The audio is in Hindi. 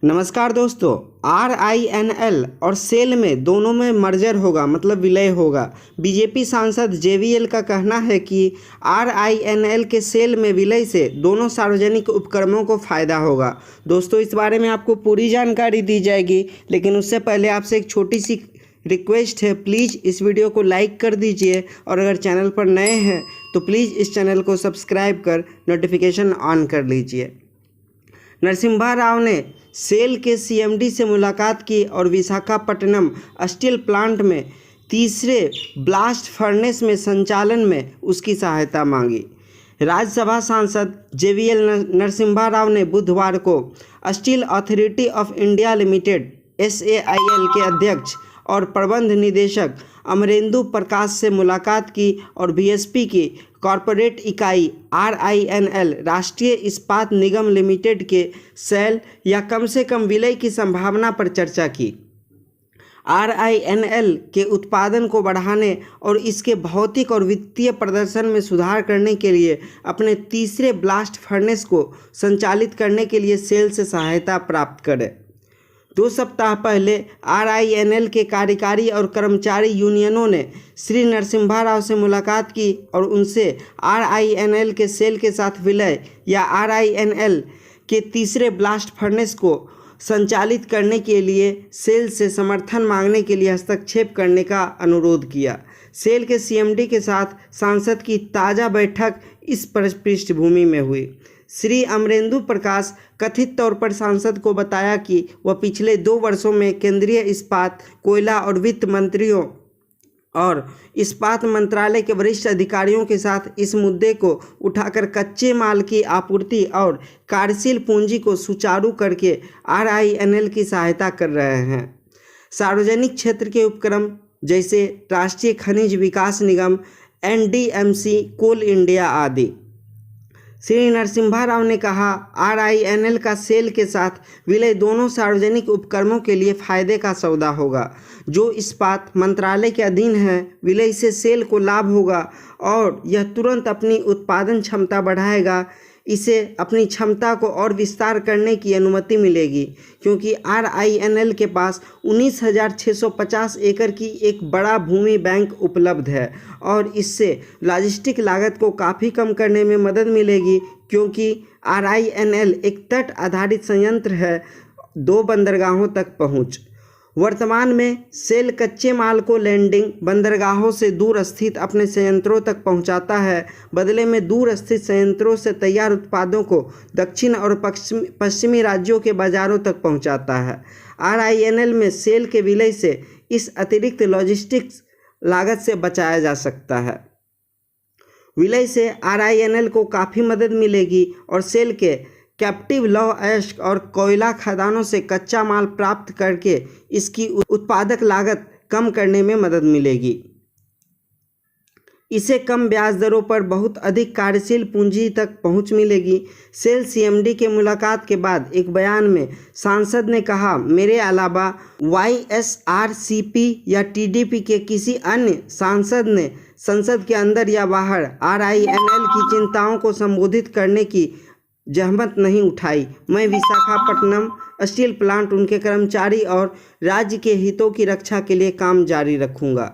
नमस्कार दोस्तों। RINL और सेल में दोनों में मर्जर होगा, मतलब विलय होगा। बीजेपी सांसद JVL का कहना है कि RINL के सेल में विलय से दोनों सार्वजनिक उपक्रमों को फ़ायदा होगा। दोस्तों, इस बारे में आपको पूरी जानकारी दी जाएगी, लेकिन उससे पहले आपसे एक छोटी सी रिक्वेस्ट है। प्लीज़ इस वीडियो को लाइक कर दीजिए और अगर चैनल पर नए हैं तो प्लीज़ इस चैनल को सब्सक्राइब कर नोटिफिकेशन ऑन कर लीजिए। नरसिम्हा राव ने सेल के CMD से मुलाकात की और विशाखापट्टनम स्टील प्लांट में तीसरे ब्लास्ट फर्नेस में संचालन में उसकी सहायता मांगी। राज्यसभा सांसद JVL नरसिम्हा राव ने बुधवार को steel authority of India limited SAIL के अध्यक्ष और प्रबंध निदेशक अमरेंदु प्रकाश से मुलाकात की और BSP की कॉरपोरेट इकाई RINL राष्ट्रीय इस्पात निगम लिमिटेड के सेल या कम से कम विलय की संभावना पर चर्चा की। RINL के उत्पादन को बढ़ाने और इसके भौतिक और वित्तीय प्रदर्शन में सुधार करने के लिए अपने तीसरे ब्लास्ट फर्नेस को संचालित करने के लिए सेल से सहायता प्राप्त करें। 2 सप्ताह पहले RINL के कार्यकारी और कर्मचारी यूनियनों ने श्री नरसिम्हा राव से मुलाकात की और उनसे RINL के सेल के साथ विलय या RINL के तीसरे ब्लास्ट फर्नेस को संचालित करने के लिए सेल से समर्थन मांगने के लिए हस्तक्षेप करने का अनुरोध किया। सेल के CMD के साथ सांसद की ताज़ा बैठक इस पृष्ठभूमि में हुई। श्री अमरेंदु प्रकाश कथित तौर पर सांसद को बताया कि वह पिछले 2 वर्षों में केंद्रीय इस्पात, कोयला और वित्त मंत्रियों और इस्पात मंत्रालय के वरिष्ठ अधिकारियों के साथ इस मुद्दे को उठाकर कच्चे माल की आपूर्ति और कार्यशील पूंजी को सुचारू करके RINL की सहायता कर रहे हैं। सार्वजनिक क्षेत्र के उपक्रम जैसे राष्ट्रीय खनिज विकास निगम, NDMC, कोल इंडिया आदि। श्री नरसिम्हा राव ने कहा, RINL का सेल के साथ विलय दोनों सार्वजनिक उपक्रमों के लिए फायदे का सौदा होगा, जो इस्पात मंत्रालय के अधीन है। विलय से सेल को लाभ होगा और यह तुरंत अपनी उत्पादन क्षमता बढ़ाएगा। इसे अपनी क्षमता को और विस्तार करने की अनुमति मिलेगी, क्योंकि RINL के पास 19,650 एकड़ की एक बड़ा भूमि बैंक उपलब्ध है और इससे लॉजिस्टिक लागत को काफ़ी कम करने में मदद मिलेगी, क्योंकि RINL एक तट आधारित संयंत्र है। 2 बंदरगाहों तक पहुँच। वर्तमान में सेल कच्चे माल को लैंडिंग बंदरगाहों से दूर स्थित अपने संयंत्रों तक पहुंचाता है, बदले में दूर स्थित संयंत्रों से तैयार उत्पादों को दक्षिण और पश्चिमी राज्यों के बाज़ारों तक पहुंचाता है। RINL में सेल के विलय से इस अतिरिक्त लॉजिस्टिक्स लागत से बचाया जा सकता है। विलय से RINL को काफ़ी मदद मिलेगी और सेल के कैप्टिव लौह अयस्क और कोयला खदानों से कच्चा माल प्राप्त करके इसकी उत्पादक लागत कम करने में मदद मिलेगी। इसे कम ब्याज दरों पर बहुत अधिक कार्यशील पूंजी तक पहुंच मिलेगी। सेल CMD के मुलाकात के बाद एक बयान में सांसद ने कहा, मेरे अलावा YSRCP या TDP के किसी अन्य सांसद ने संसद के अंदर या बाहर RINL की चिंताओं को संबोधित करने की जहमत नहीं उठाई। मैं विशाखापट्टनम स्टील प्लांट, उनके कर्मचारी और राज्य के हितों की रक्षा के लिए काम जारी रखूंगा।